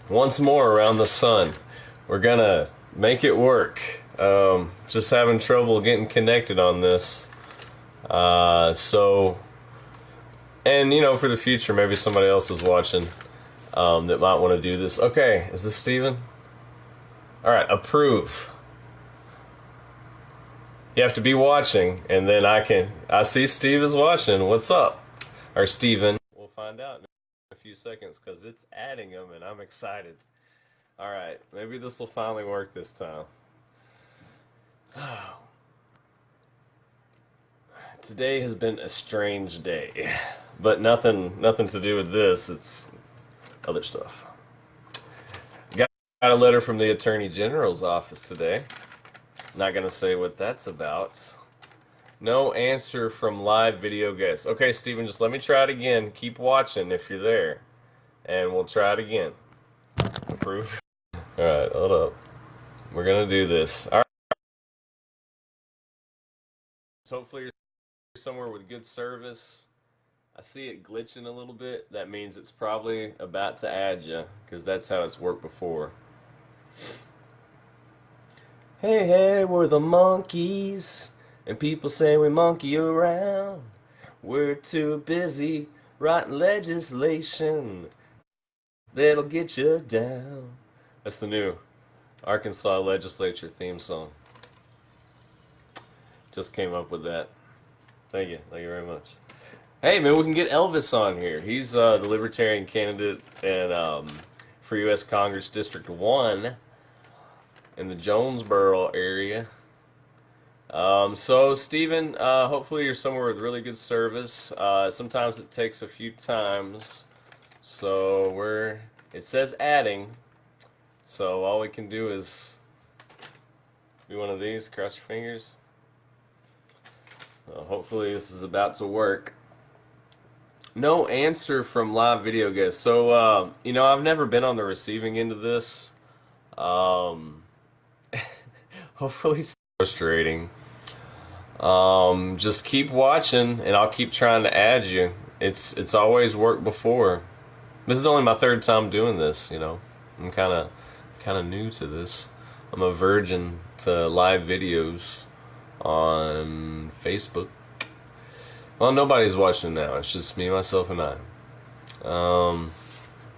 once more around the sun. We're gonna make it work. Just having trouble getting connected on this. And for the future, maybe somebody else is watching that might want to do this. Okay, is this Steven? All right, approve. You have to be watching, and then I see Steve is watching. What's up? Or Steven. We'll find out in a few seconds because it's adding them, and I'm excited. All right, maybe this will finally work this time. Today has been a strange day, but nothing to do with this. It's other stuff. Got a letter from the Attorney General's office today. Not gonna say what that's about. No answer from live video guests. Okay, Steven, just let me try it again. Keep watching if you're there, and we'll try it again. Approve. All right, hold up. We're gonna do this. All right. Hopefully you're somewhere with good service. I see it glitching a little bit. That means it's probably about to add you, because that's how it's worked before. Hey, hey, we're the monkeys, and people say we monkey around. We're too busy writing legislation that'll get you down. That's the new Arkansas legislature theme song. Just came up with that. Thank you very much. Hey, maybe we can get Elvis on here. He's the Libertarian candidate for U.S. Congress District 1 in the Jonesboro area. So, Stephen, hopefully you're somewhere with really good service. Sometimes it takes a few times. So, it says adding. So, all we can do is do one of these, cross your fingers. Hopefully this is about to work. No answer from live video guests. So, I've never been on the receiving end of this. Hopefully it's frustrating. Just keep watching, and I'll keep trying to add you. It's always worked before. This is only my third time doing this. I'm kind of new to this. I'm a virgin to live videos on Facebook. Well, nobody's watching now. It's just me, myself, and I.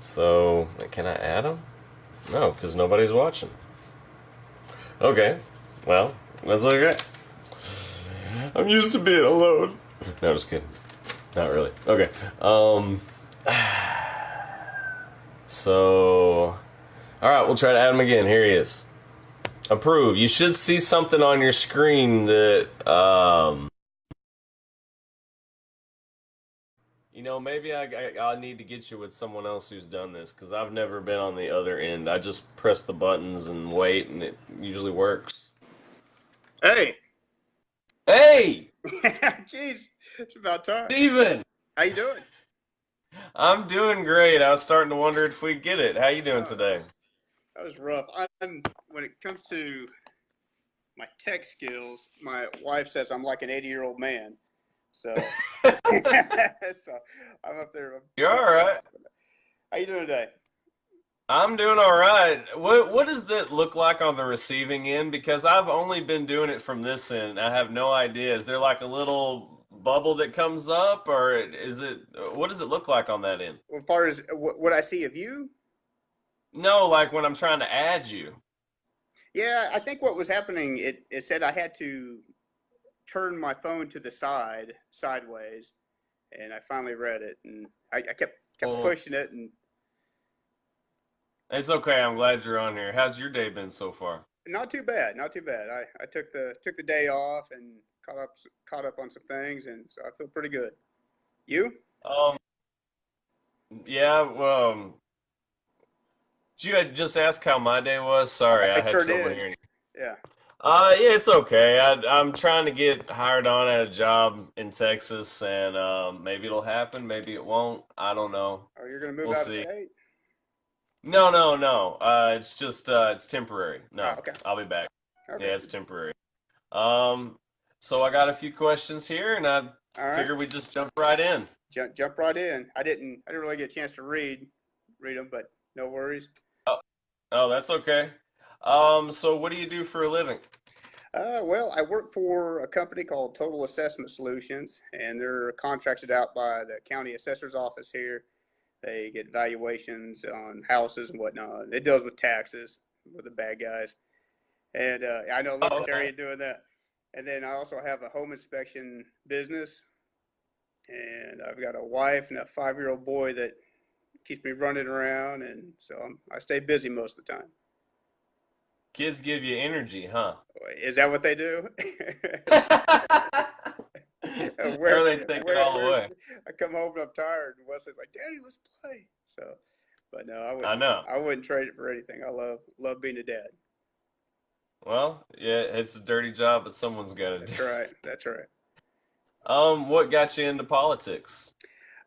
So can I add them? No, because nobody's watching. Okay, well, that's okay. I'm used to being alone. No, I'm just kidding. Not really. Okay. So, all right, we'll try to add him again. Here he is. Approve. You should see something on your screen that, maybe I need to get you with someone else who's done this, because I've never been on the other end. I just press the buttons and wait, and it usually works. Hey! Hey! Jeez, it's about time. Steven! How you doing? I'm doing great. I was starting to wonder if we'd get it. How you doing today? That was rough. When it comes to my tech skills, my wife says I'm like an 80-year-old man. So, so I'm up there. You're all right. How you doing today? I'm doing all right. What does that look like on the receiving end? Because I've only been doing it from this end. I have no idea. Is there like a little bubble that comes up, or what does it look like on that end? As far as what I see of you? No, like when I'm trying to add you. Yeah, I think what was happening, it said I had to turn my phone to the sideways, and I finally read it, and I kept pushing it, and it's okay. I'm glad you're on here. How's your day been so far? not too bad, not too bad. I took the day off and caught up on some things, and so I feel pretty good. You? Yeah. Well, did you just ask how my day was? Sorry, I had sure trouble did. hearing. Yeah. Yeah, it's okay. I'm trying to get hired on at a job in Texas, and maybe it'll happen, maybe it won't. I don't know. Oh, you're gonna move We'll out see. of state? No. It's just it's temporary. No, Oh, okay. I'll be back. Okay. Yeah, it's temporary. So I got a few questions here, and I figured we'd just jump right in. Jump right in. I didn't really get a chance to read them, but no worries. Oh, that's okay. So what do you do for a living? Well, I work for a company called Total Assessment Solutions, and they're contracted out by the county assessor's office here. They get valuations on houses and whatnot. It deals with taxes with the bad guys. And I know Oh, okay. Libertarian doing that. And then I also have a home inspection business, and I've got a wife and a 5-year-old boy that keeps me running around, and so I stay busy most of the time. Kids give you energy, huh? Is that what they do? Or where, they take it all where's away. I come home and I'm tired, and Wesley's like, "Daddy, let's play." So, but no, I know. I wouldn't trade it for anything. I love being a dad. Well, yeah, it's a dirty job, but someone's got to do. That's right. That's right. What got you into politics?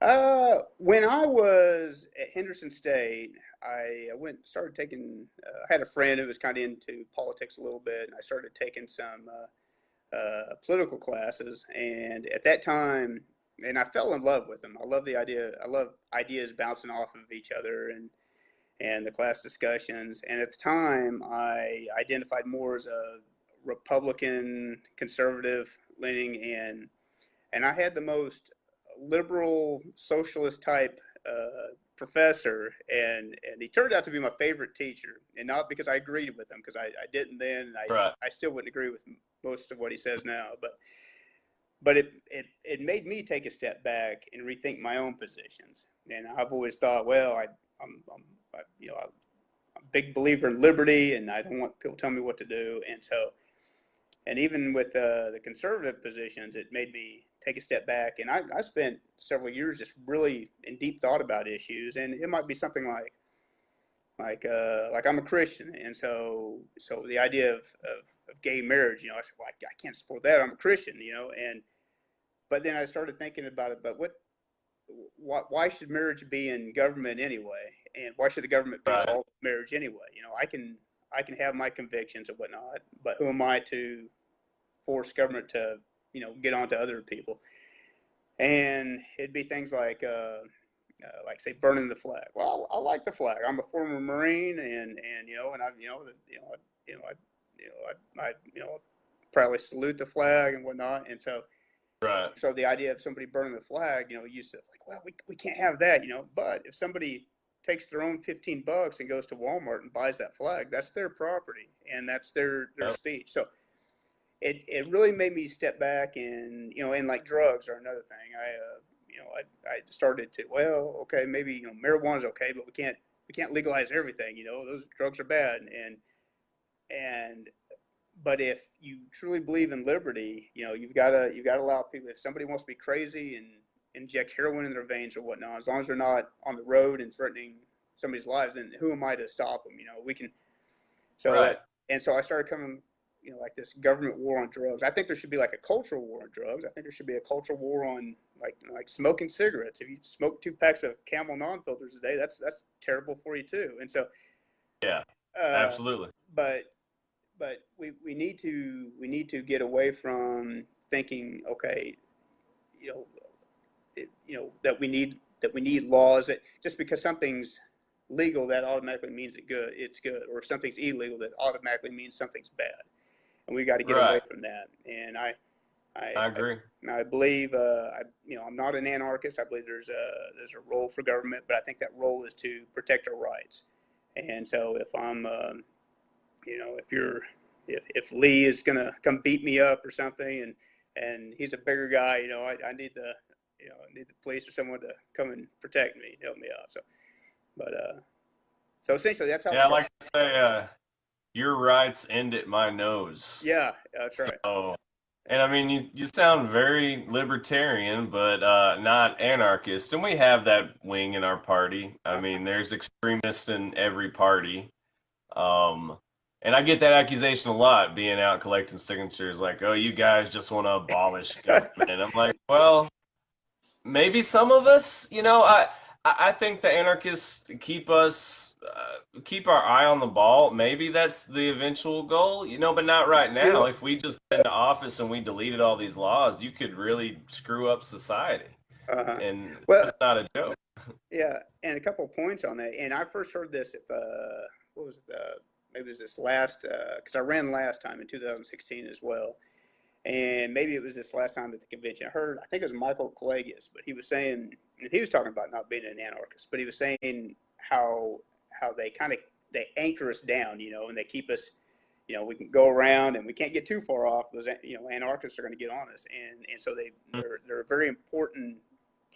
When I was at Henderson State, I went started taking. I had a friend who was kind of into politics a little bit, and I started taking some political classes. And at that time, and I fell in love with them. I love the idea. I love ideas bouncing off of each other, and the class discussions. And at the time, I identified more as a Republican, conservative leaning, and I had the most liberal socialist type professor, and he turned out to be my favorite teacher, and not because I agreed with him, because I didn't then, and Right. I still wouldn't agree with most of what he says now, but it made me take a step back and rethink my own positions. And I've always thought, well, I'm you know I'm a big believer in liberty, and I don't want people to tell me what to do, and so and even with the conservative positions, it made me take a step back. And I spent several years just really in deep thought about issues, and it might be something like I'm a Christian, and so the idea of gay marriage, I said, well, I can't support that. I'm a Christian, and but then I started thinking about it. But why should marriage be in government anyway? And why should the government be Right. involved in marriage anyway? I can have my convictions and whatnot, but who am I to force government to get onto other people? And it'd be things like say burning the flag. Well, I like the flag. I'm a former Marine, and and I proudly salute the flag and whatnot. And Right. so the idea of somebody burning the flag, used to like, well, we can't have that, But if somebody takes their own $15 and goes to Walmart and buys that flag, that's their property and that's their Yep. speech. So it really made me step back, and like drugs are another thing. I started to, well, okay, maybe marijuana is okay, but we can't legalize everything. Those drugs are bad, and but if you truly believe in liberty, you've got to allow people. If somebody wants to be crazy and inject heroin in their veins or whatnot, as long as they're not on the road and threatening somebody's lives, then who am I to stop them? We can. So Right. that and so I started coming, like this government war on drugs. I think there should be like a cultural war on drugs. I think there should be a cultural war on like smoking cigarettes. If you smoke 2 packs of Camel non-filters a day, that's terrible for you too. And so, Yeah. uh, Absolutely. but we need to get away from thinking, okay, you know, that we need laws, that just because something's legal that automatically means it's good, or if something's illegal that automatically means something's bad, and we got to get away Right. from that. And I I agree. I believe, I'm not an anarchist. I believe there's a role for government, but I think that role is to protect our rights. And so if I'm if you're if Lee is gonna come beat me up or something, and he's a bigger guy, I need the police or someone to come and protect me, help me out. So essentially that's how it Yeah, I started. like to say, your rights end at my nose. Yeah, that's right. So, and I mean, you sound very libertarian, but not anarchist. And we have that wing in our party. I Uh-huh. mean, there's extremists in every party. Um, and I get that accusation a lot, being out collecting signatures, like, oh, you guys just want to abolish government. And I'm like, well, maybe some of us, I think the anarchists keep our eye on the ball. Maybe that's the eventual goal, but not right now. well, If we just get into office and we deleted all these laws, you could really screw up society, uh-huh. and Well, that's not a joke. yeah, and a couple of points on that. And I first heard this what was the maybe it was this last because I ran last time in 2016 as well, and maybe it was this last time at the convention. I think it was Michael Collagius, but he was saying, and he was talking about not being an anarchist, but he was saying how they anchor us down, and they keep us, we can go around and we can't get too far off because anarchists are going to get on us, and so they're a very important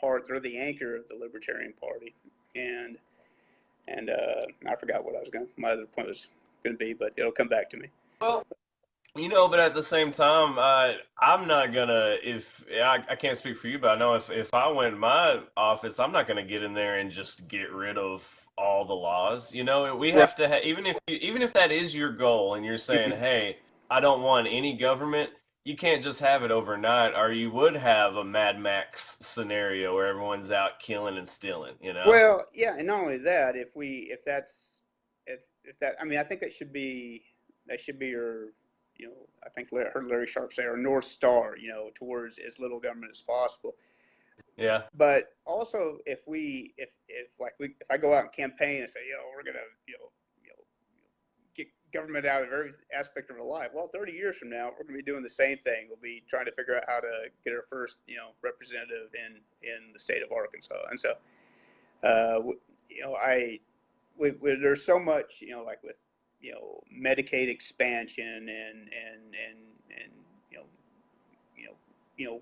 part. They're the anchor of the Libertarian Party, and I forgot what my other point was going to be, but it'll come back to me. Well, but at the same time, I'm not gonna. If I can't speak for you, but I know if I went in my office, I'm not gonna get in there and just get rid of all the laws. We Right. have to even if that is your goal, and you're saying, Mhm. hey, I don't want any government. You can't just have it overnight, or you would have a Mad Max scenario where everyone's out killing and stealing. Well, yeah, and not only that, if that, I mean, I think that should be your, I think I heard Larry Sharp say, our North Star, towards as little government as possible. Yeah. But also, if I go out and campaign and say, we're gonna, get government out of every aspect of our life. Well, 30 years from now, we're gonna be doing the same thing. We'll be trying to figure out how to get our first, representative in the state of Arkansas. And so, there's so much, like with, Medicaid expansion and you know,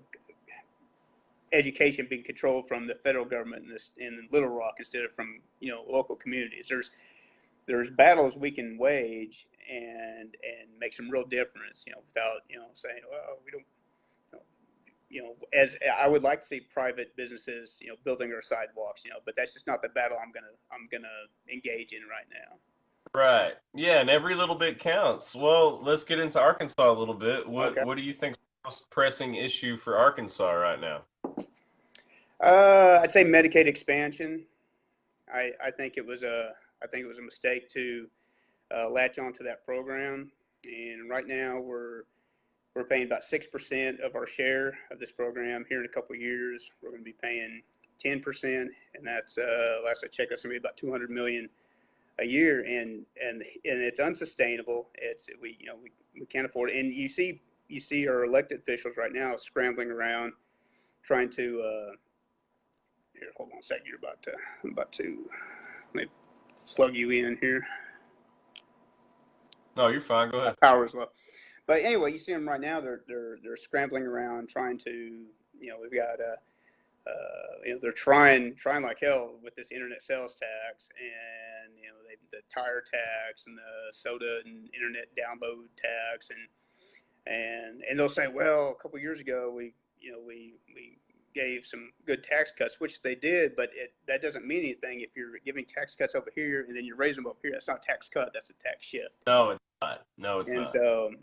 education being controlled from the federal government in Little Rock instead of from, local communities. There's battles we can wage and make some real difference, without, saying, well, we don't, as I would like to see private businesses, building our sidewalks, but that's just not the battle I'm gonna engage in right now. Right. Yeah, and every little bit counts. Well, let's get into Arkansas a little bit. What Okay. what do you think is the most pressing issue for Arkansas right now? I'd say Medicaid expansion. I think it was a mistake to latch onto that program, and right now we're paying about 6% of our share of this program. Here in a couple of years, we're going to be paying 10%, and that's last I checked, that's going to be about 200 million a year, and it's unsustainable. We can't afford it, and you see our elected officials right now scrambling around trying to. Here, hold on a second. I'm about to let me plug you in here. No, you're fine. Go My ahead. power's low. But anyway, you see them right now. They're scrambling around trying to. We've got they're trying like hell with this internet sales tax, and the tire tax and the soda and internet download tax, and they'll say, well, a couple of years ago we gave some good tax cuts, which they did, but that doesn't mean anything if you're giving tax cuts over here and then you're raising them up here. That's not a tax cut. That's a tax shift. No, it's not. No, it's And not.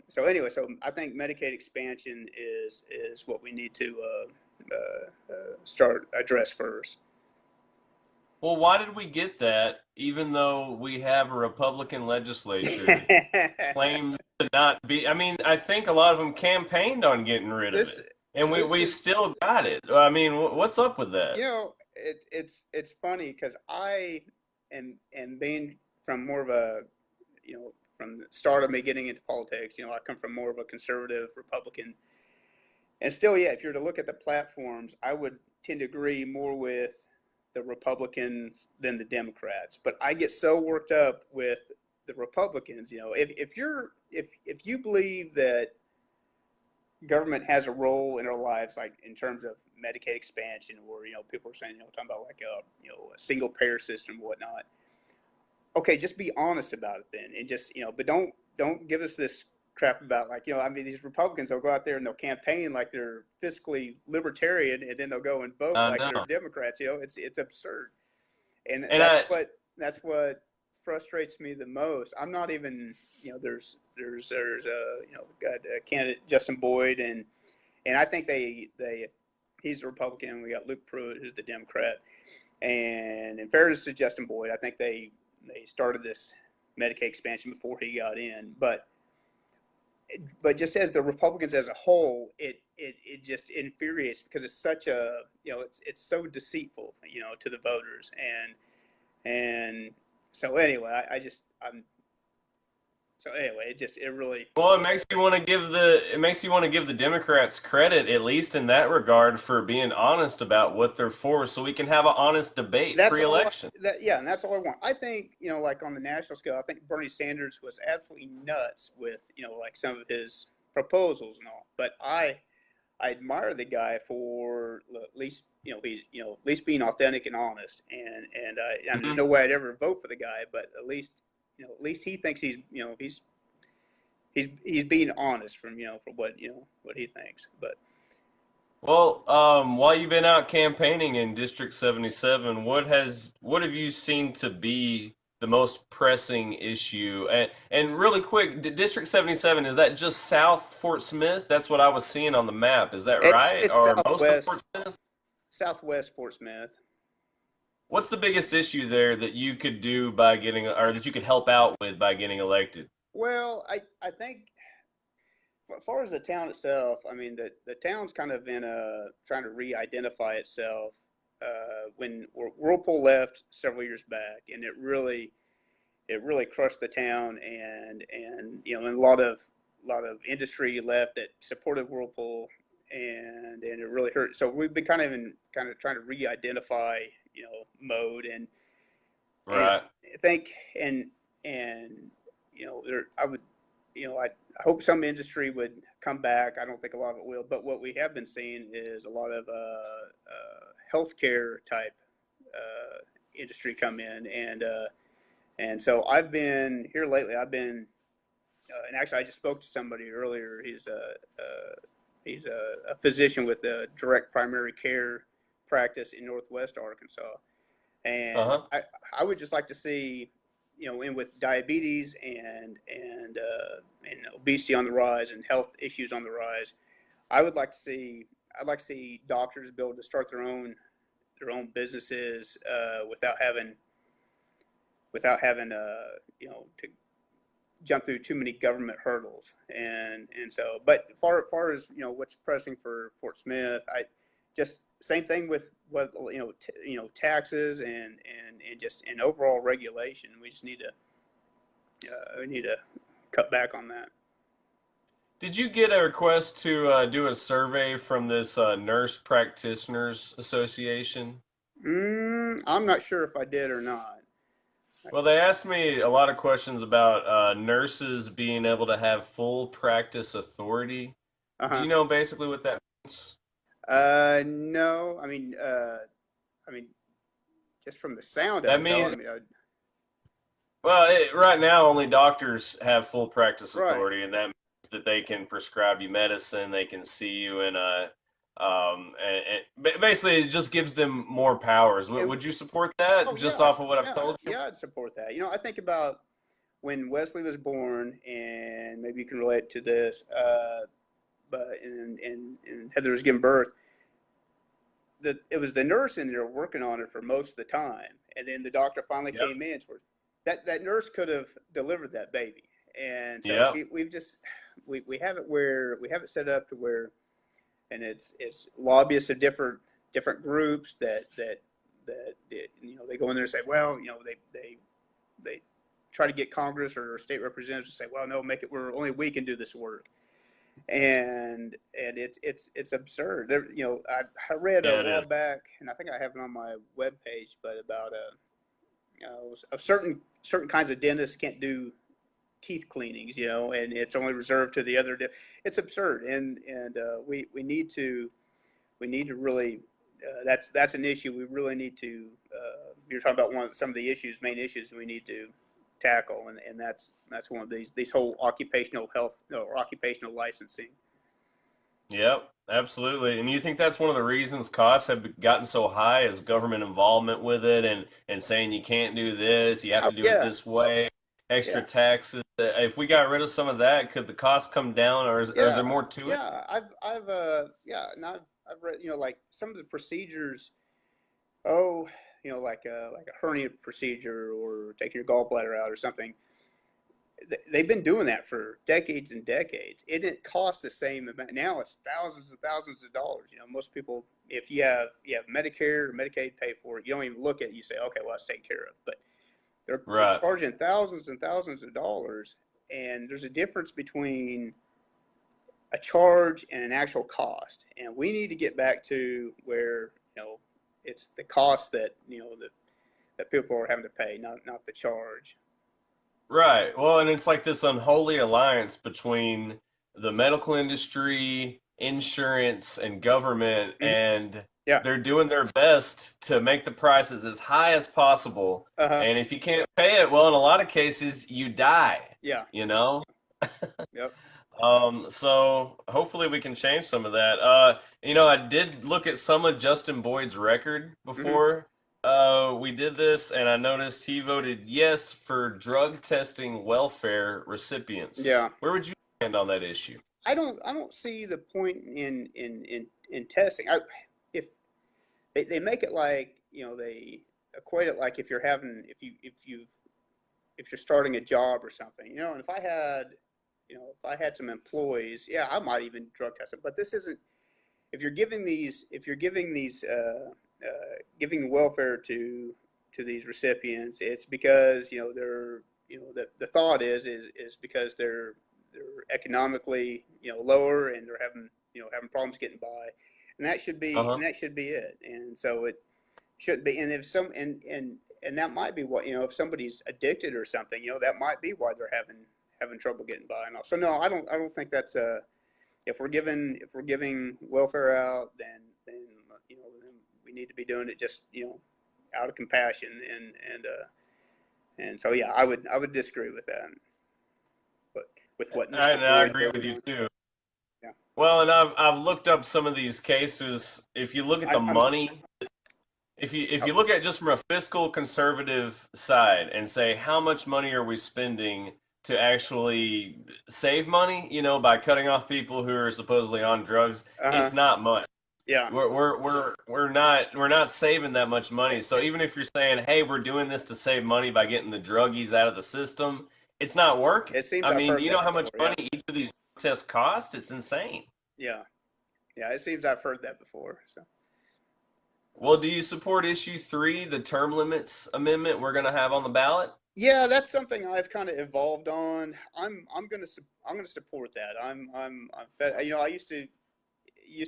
so anyway, so I think Medicaid expansion is what we need to start address first. Well, why did we get that even though we have a Republican legislature claims to not be? I mean, I think a lot of them campaigned on getting rid of this it, and we this we is still got it. I mean, what's up with that? it's funny because I am being from more of a from the start of me getting into politics, I come from more of a conservative Republican, and still, yeah, if you're to look at the platforms, I would tend to agree more with the Republicans than the Democrats. But I get so worked up with the Republicans. If you believe that government has a role in our lives, like in terms of Medicaid expansion, or people are saying, talking about like a single payer system or whatnot. Okay, just be honest about it then, and just but don't give us this crap about like I mean, these Republicans will go out there and they'll campaign like they're fiscally libertarian, and then they'll go and vote I like know, they're Democrats. It's absurd, and and that's what frustrates me the most. I'm not even there's got candidate Justin Boyd, and I think he's a Republican. We got Luke Pruitt, who's the Democrat, and in fairness to Justin Boyd, I think they started this Medicaid expansion before he got in, but just as the Republicans as a whole, it just infuriates because it's such a it's so deceitful to the voters, and so anyway, I'm so anyway, it really. Well, it makes you want to give the Democrats credit, at least in that regard, for being honest about what they're for, so we can have an honest debate That's all. pre-election. Yeah, and that's all I want. I think like on the national scale, I think Bernie Sanders was absolutely nuts with like some of his proposals and all. But I admire the guy for at least he's at least being authentic and honest. And there's Mhm. no way I'd ever vote for the guy, but at least he thinks he's being honest from for what he thinks. But Well, while you've been out campaigning in District 77, what have you seen to be the most pressing issue? And really quick, District 77, is that just South Fort Smith? That's what I was seeing on the map. Is that right? it's Or most of Fort Smith? southwest Fort Smith. What's the biggest issue there that you could do by getting, or that you could help out with by getting elected? Well, I think as far as the town itself, I mean the town's kind of in trying to re-identify itself. When Whirlpool left several years back, and it really crushed the town, and a lot of industry left that supported Whirlpool, and it really hurt. So we've been kind of trying to re-identify mode, and Right. I think and I would I hope some industry would come back. I don't think a lot of it will, but what we have been seeing is a lot of healthcare type industry come in, and so I've been here lately. I've been and actually I just spoke to somebody earlier. He's a physician with a direct primary care practice in Northwest Arkansas, and Uh-huh. I would just like to see, and with diabetes and obesity on the rise and health issues on the rise, I would like to see I'd like to see doctors be able to start their own businesses without having to jump through too many government hurdles, and so. But far as what's pressing for Fort Smith, I just same thing with what taxes and just an overall regulation. We need to cut back on that. Did you get a request to do a survey from this Nurse Practitioners Association? I'm not sure if I did or not. Well, they asked me a lot of questions about nurses being able to have full practice authority. Uh Do huh. you know basically what that means? No. I mean, just from the sound of That it, though. means, well, right now only doctors have full practice Right. authority, and that means that they can prescribe you medicine, they can see you in a, basically it just gives them more powers. And Would you support that oh just yeah, off of what I've yeah, told you? yeah. I'd support that. I think about when Wesley was born, and maybe you can relate to this. But and Heather was giving birth. It was the nurse in there working on her for most of the time, and then the doctor finally Yep. came in. That nurse could have delivered that baby, and so Yep. we have it where we have it set up to where, and it's lobbyists of different groups that they go in there and say, well, they try to get Congress or state representatives to say, well, no, make it where only we can do this work, and it's absurd. I read a Yeah, it while is. back, and I think I have it on my webpage, but about of certain kinds of dentists can't do teeth cleanings, and it's only reserved to the other. It's absurd, and we need to really. That's an issue we really need to. You're talking about some of the main issues we need to tackle, and that's one of these whole occupational health or occupational licensing. Yep, absolutely. And you think that's one of the reasons costs have gotten so high is government involvement with it and saying you can't do this, you have Oh to do it yeah, this way, extra yeah, taxes. If we got rid of some of that, could the cost come down, or is yeah, there more to it? yeah. And I've read like some of the procedures. Oh, like a hernia procedure or taking your gallbladder out or something. They've been doing that for decades and decades. It didn't cost the same amount. Now it's thousands and thousands of dollars. Most people, if you have Medicare or Medicaid pay for it, you don't even look at it. You say, okay, well, it's taken care of. But They're Right. charging thousands and thousands of dollars, and there's a difference between a charge and an actual cost. And we need to get back to where, it's the cost that, that people are having to pay, not the charge. Right. Well, and it's like this unholy alliance between the medical industry, insurance, and government, Mhm. and Yeah. they're doing their best to make the prices as high as possible. Uh-huh. And if you can't pay it, well, in a lot of cases, you die, Yeah. you know? Yep. So hopefully we can change some of that. I did look at some of Justin Boyd's record Hmm. before we did this, and I noticed he voted yes for drug testing welfare recipients. Yeah. Where would you stand on that issue? I don't see the point in testing. If they make it like, they equate it like if you're having if you're starting a job or something, and if I had some employees, yeah, I might even drug test them. But this isn't. If you're giving welfare to these recipients, it's because they're the thought is because they're economically lower, and they're having problems getting by, and that should be Uh-huh. and that should be it. And so it shouldn't be. And if some and that might be what, if somebody's addicted or something, that might be why they're having trouble getting by. And all. So no, I don't think that's a. If we're giving welfare out, then we need to be doing it just out of compassion, and so yeah, I would disagree with that, but with what I, Mr. and I Boyd agree with voted you on. too. Yeah, Well, and I've looked up some of these cases. If you look at the I'm money, if oh, you look at it just from a fiscal conservative side and say how much money are we spending to actually save money, by cutting off people who are supposedly on drugs, uh-huh, it's not much. yeah. We're not saving that much money. So even if you're saying, hey, we're doing this to save money by getting the druggies out of the system, it's not working. It seems I I've mean, do heard you know that how much before. Yeah, money each of these tests cost? It's insane. yeah, yeah. It seems I've heard that before. So Well, do you support issue 3, the term limits amendment we're going to have on the ballot? yeah, that's something I've kind of evolved on. I'm gonna support that. I used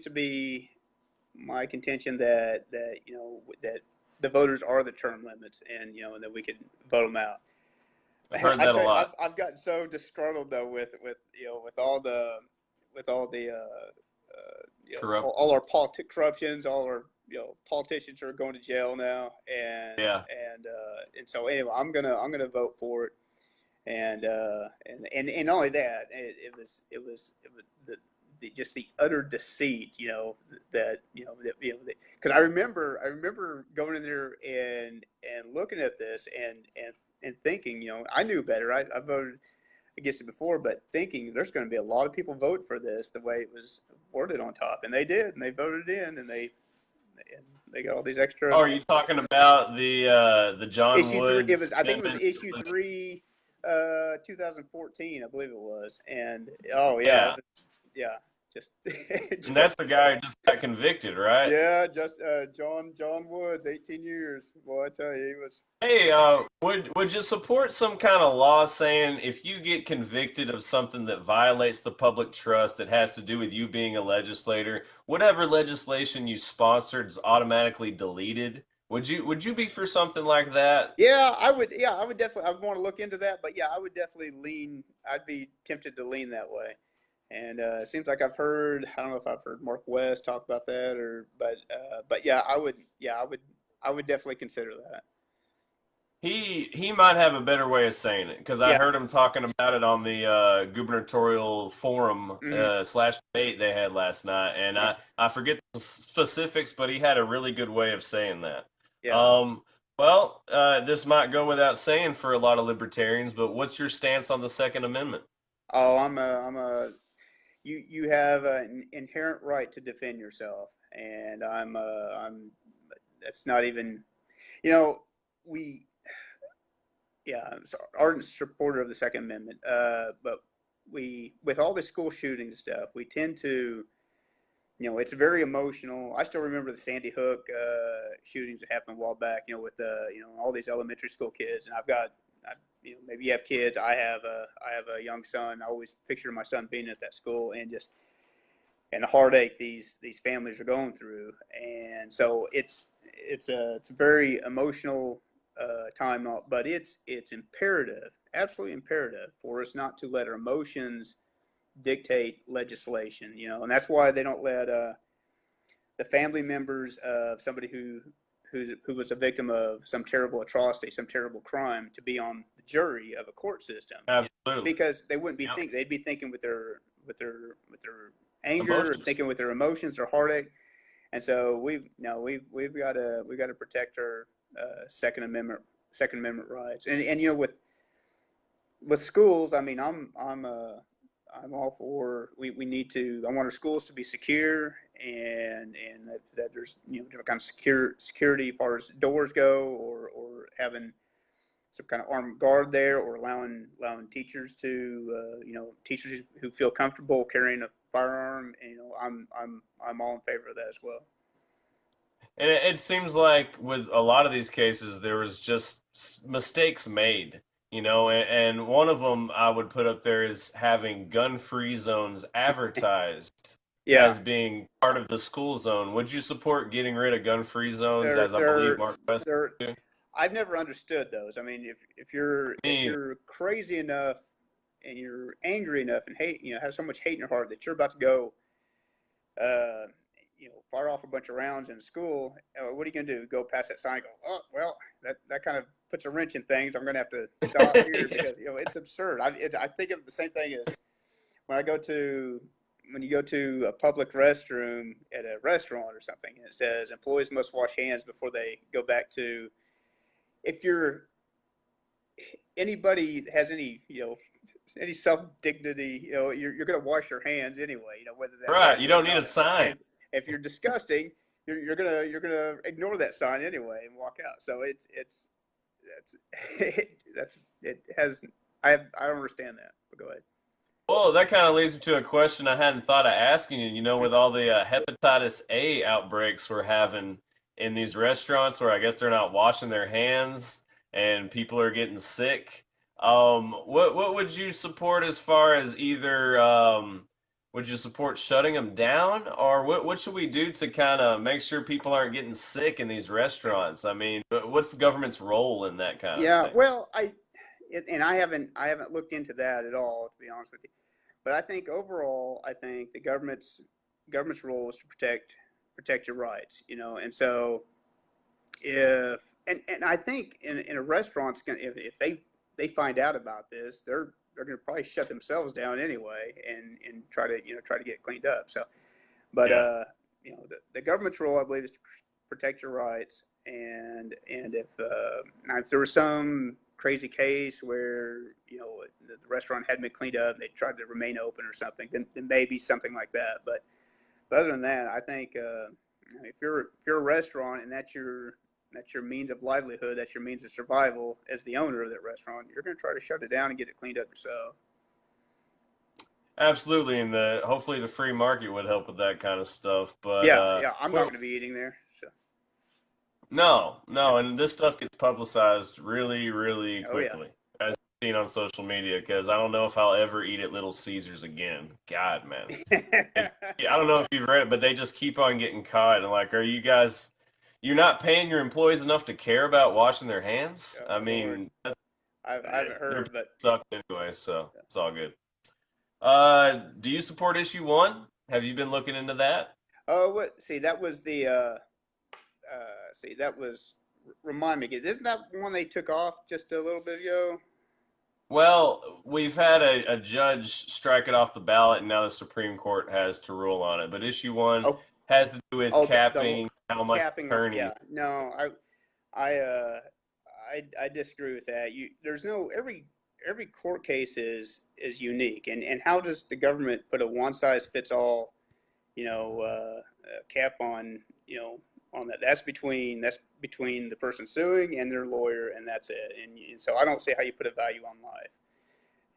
to be my contention that the voters are the term limits, and that we could vote them out. I've heard I that a tell you, I've, lot. I've gotten so disgruntled though with Corrupt. all our politic corruptions, all our politicians are going to jail now, Yeah. and so anyway, I'm gonna vote for it, and not only that, it was just the utter deceit, because I remember going in there and looking at this and thinking, I knew better. I voted against it before, but thinking there's going to be a lot of people vote for this the way it was worded on top, and they did, and they voted in, and they got all these Oh, extra are you talking about the John issue three. It Woods was I think it was amendment? issue 3, 2014, I believe it was, and oh yeah, Yeah. yeah, just And that's just the guy who just got convicted, right? yeah, just John Woods, 18 years. Boy, I tell you, he was. Hey, would you support some kind of law saying if you get convicted of something that violates the public trust that has to do with you being a legislator, whatever legislation you sponsored is automatically deleted? Would you be for something like that? Yeah, I would. Yeah, I would definitely. I would want to look into that, but yeah, I would definitely lean. I'd be tempted to lean that way. And it seems like I've heard. I don't know if I've heard Mark West talk about that, but yeah, I would. Yeah, I would definitely consider that. He might have a better way of saying it because I Yeah. heard him talking about it on the gubernatorial forum Hmm. slash debate they had last night, and Yeah. I forget the specifics, but he had a really good way of saying that. Yeah. This might go without saying for a lot of libertarians, but what's your stance on the Second Amendment? Oh, you have an inherent right to defend yourself, and I'm that's not even you know we yeah, I'm an ardent supporter of the Second Amendment, but we with all the school shootings and stuff, we tend to it's very emotional. I still remember the Sandy Hook shootings that happened a while back. With all these elementary school kids, and maybe you have kids. I have a young son. I always picture my son being at that school and the heartache these families are going through. And so it's a very emotional time, but it's imperative, absolutely imperative, for us not to let our emotions dictate legislation. And that's why they don't let the family members of somebody who was a victim of some terrible atrocity, some terrible crime, to be on the jury of a court system. Absolutely. Because they wouldn't be they'd be thinking with their anger, or Emotions. thinking with their emotions, their heartache. And so we've got to protect our Second Amendment rights. And with schools, I mean, I'm all for, we need to, I want our schools to be secure, and that there's different kinds of security as far as doors go, or having some kind of armed guard there, or allowing teachers to teachers who feel comfortable carrying a firearm. And I'm all in favor of that as well. And it seems like with a lot of these cases, there was just mistakes made, and one of them I would put up there is having gun-free zones advertised Yeah, as being part of the school zone. Would you support getting rid of gun-free zones, they're as I believe they're Mark West they're did? I've never understood those. I mean, if you're crazy enough and you're angry enough and have so much hate in your heart that you're about to go uh, fire off a bunch of rounds in school, what are you going to do? Go past that sign and go, oh, well, that kind of puts a wrench in things. I'm going to have to stop here because, it's absurd. I think of the same thing as when you go to a public restroom at a restaurant or something, and it says employees must wash hands before they go back to, if anybody has any self dignity, you're going to wash your hands anyway. Whether that Right, sign's you there or don't need a not. sign. And if you're disgusting, you're gonna ignore that sign anyway and walk out. So it has. I don't understand that. But go ahead. Well, that kind of leads me to a question I hadn't thought of asking you. With all the hepatitis A outbreaks we're having in these restaurants, where I guess they're not washing their hands and people are getting sick. What would you support as far as either would you support shutting them down, or what should we do to kind of make sure people aren't getting sick in these restaurants? I mean, what's the government's role in that kind of Yeah. thing? Well, and I haven't looked into that at all, to be honest with you. But I think overall, I think the government's role is to protect your rights. And so if and I think in a restaurant's gonna, if they find out about this, they're going to probably shut themselves down anyway, and try to get it cleaned up. So, but Yeah. the government's role, I believe, is to protect your rights. And if there was some crazy case where the restaurant hadn't been cleaned up, they tried to remain open or something, then maybe something like that. But other than that, I think if you're a restaurant and that's your means of livelihood, that's your means of survival as the owner of that restaurant, you're going to try to shut it down and get it cleaned up yourself. Absolutely, and hopefully the free market would help with that kind of stuff. But Yeah, I'm not going to be eating there. So no, and this stuff gets publicized really, really oh yeah. quickly, as you've seen on social media. Because I don't know if I'll ever eat at Little Caesars again. God, man, I don't know if you've read it, but they just keep on getting caught. And like, are you guys? You're not paying your employees enough to care about washing their hands? I Oh Lord, mean, I haven't they're heard, but sucked anyway, so it's all good. Do you support issue one? Have you been looking into that? oh, what? See, that was remind me again. Isn't that one they took off just a little bit ago? Well, we've had a judge strike it off the ballot, and now the Supreme Court has to rule on it. But issue one Oh, has to do with oh, the capping how much capping. attorneys. Yeah, no, I, uh, I disagree with that. There's no every court case is unique, and how does the government put a one size fits all, cap on on that? That's between the person suing and their lawyer, and that's it. And so I don't see how you put a value on life.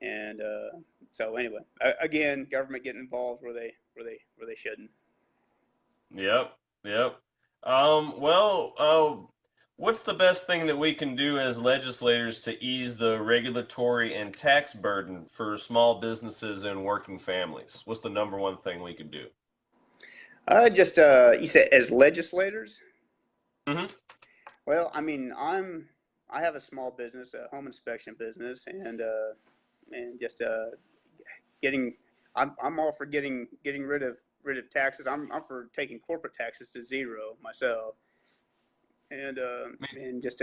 And so anyway, again, government getting involved where they shouldn't. Yep, yep. Well, what's the best thing that we can do as legislators to ease the regulatory and tax burden for small businesses and working families? What's the number one thing we could do? Just you said as legislators. Hmm. Well, I mean, I have a small business, a home inspection business, and just getting I'm all for getting rid of taxes. I'm for taking corporate taxes to zero myself, and just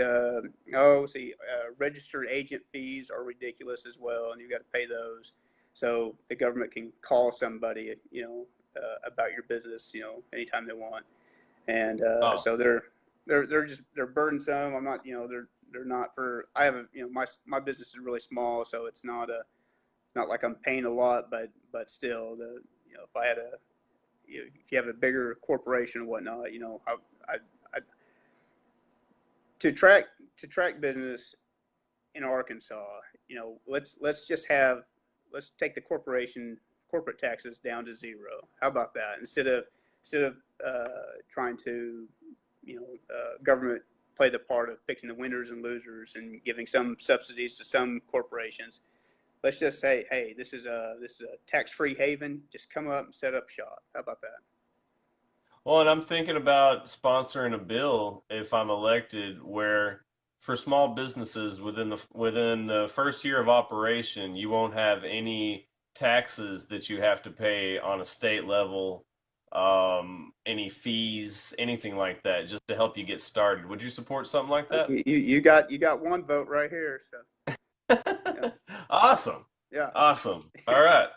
see, registered agent fees are ridiculous as well, and you got to pay those. So the government can call somebody, about your business, anytime they want, and Oh, so they're burdensome. I'm not, they're not for. I have a, my business is really small, so it's not like I'm paying a lot, but still, if I had a, if you have a bigger corporation and whatnot, I to track to track business in Arkansas, let's just have, let's take the corporate taxes down to zero. How about that? Instead of trying to, government play the part of picking the winners and losers and giving some subsidies to some corporations. Let's just say, hey, this is a tax-free haven. Just come up and set up shop. How about that? well, and I'm thinking about sponsoring a bill if I'm elected where for small businesses within the first year of operation, you won't have any taxes that you have to pay on a state level, any fees, anything like that, just to help you get started. Would you support something like that? You got one vote right here. So yeah, Awesome. yeah, Awesome. All right.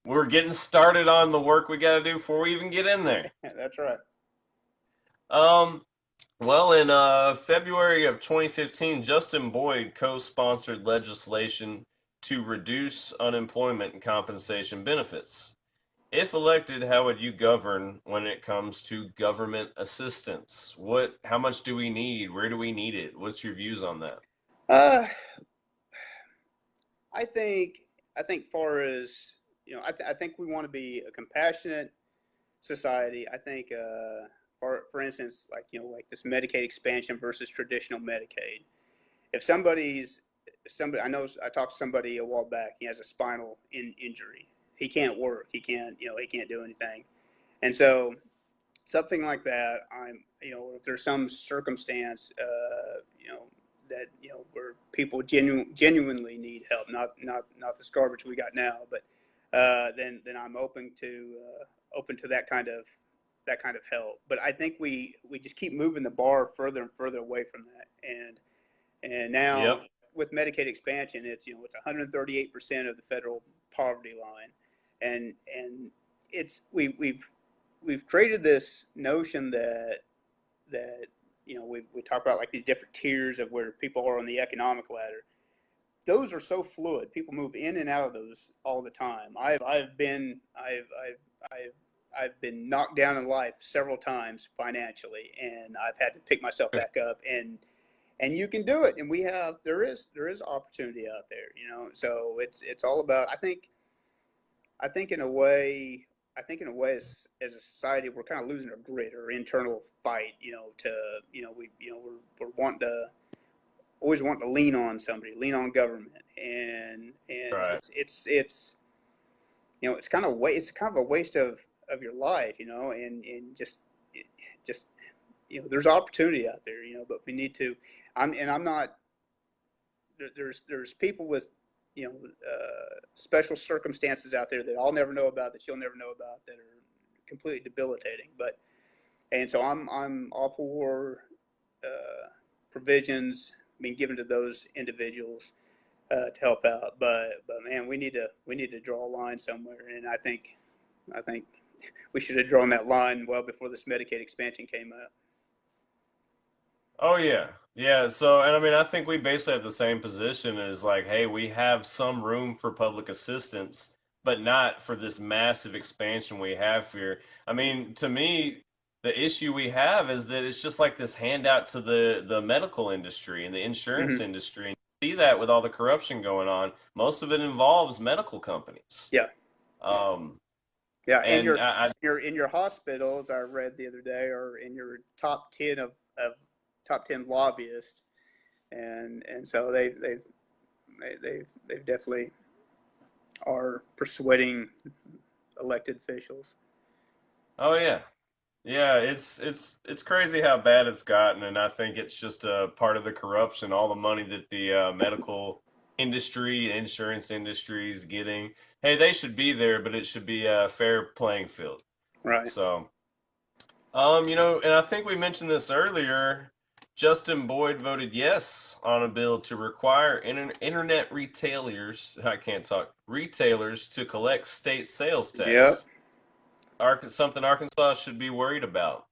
We're getting started on the work we got to do before we even get in there. that's right. Um, Well, in February of 2015, Justin Boyd co-sponsored legislation to reduce unemployment and compensation benefits. If elected, how would you govern when it comes to government assistance? How much do we need? Where do we need it? What's your views on that? Uh, I think I think far as I think we want to be a compassionate society. I think, for instance, like this Medicaid expansion versus traditional Medicaid. If somebody, I know I talked to somebody a while back. He has a spinal injury. He can't work. He can't do anything. And so something like that, if there's some circumstance, that where people genuinely need help, not this garbage we got now, but then I'm open to that kind of help. But I think we just keep moving the bar further and further away from that, and now Yep. with Medicaid expansion, it's 138% of the federal poverty line, and it's we've created this notion that we talk about like these different tiers of where people are on the economic ladder. Those are so fluid. People move in and out of those all the time. I've been knocked down in life several times financially, and I've had to pick myself back up, and you can do it. And there is opportunity out there, So it's all about. I think in a way, as a society, we're kind of losing our grit or internal fight. We're wanting to always wanting to lean on somebody, lean on government, and Right. it's kind of a waste of your life, and just there's opportunity out there, but we need to. I'm not. There's people with special circumstances out there that I'll never know about, that you'll never know about, that are completely debilitating. And so I'm all for provisions being given to those individuals to help out. But man, we need to draw a line somewhere, and I think we should have drawn that line well before this Medicaid expansion came up. Oh yeah. Yeah, so and I mean I think we basically have the same position as like, hey, we have some room for public assistance, but not for this massive expansion we have here. I mean, to me, the issue we have is that it's just like this handout to the medical industry and the insurance Hmm. industry. And you see that with all the corruption going on, most of it involves medical companies. Yeah. Um, Yeah, and And in your hospitals, I read the other day, are in your top 10 of top 10 lobbyists, and so they've definitely are persuading elected officials. oh yeah, yeah, it's crazy how bad it's gotten, and I think it's just a part of the corruption, all the money that the medical industry, insurance industry is getting. Hey, they should be there, but it should be a fair playing field. Right. So, and I think we mentioned this earlier. Justin Boyd voted yes on a bill to require internet retailers, I can't talk, retailers to collect state sales Yep. tax. Something Arkansas should be worried about.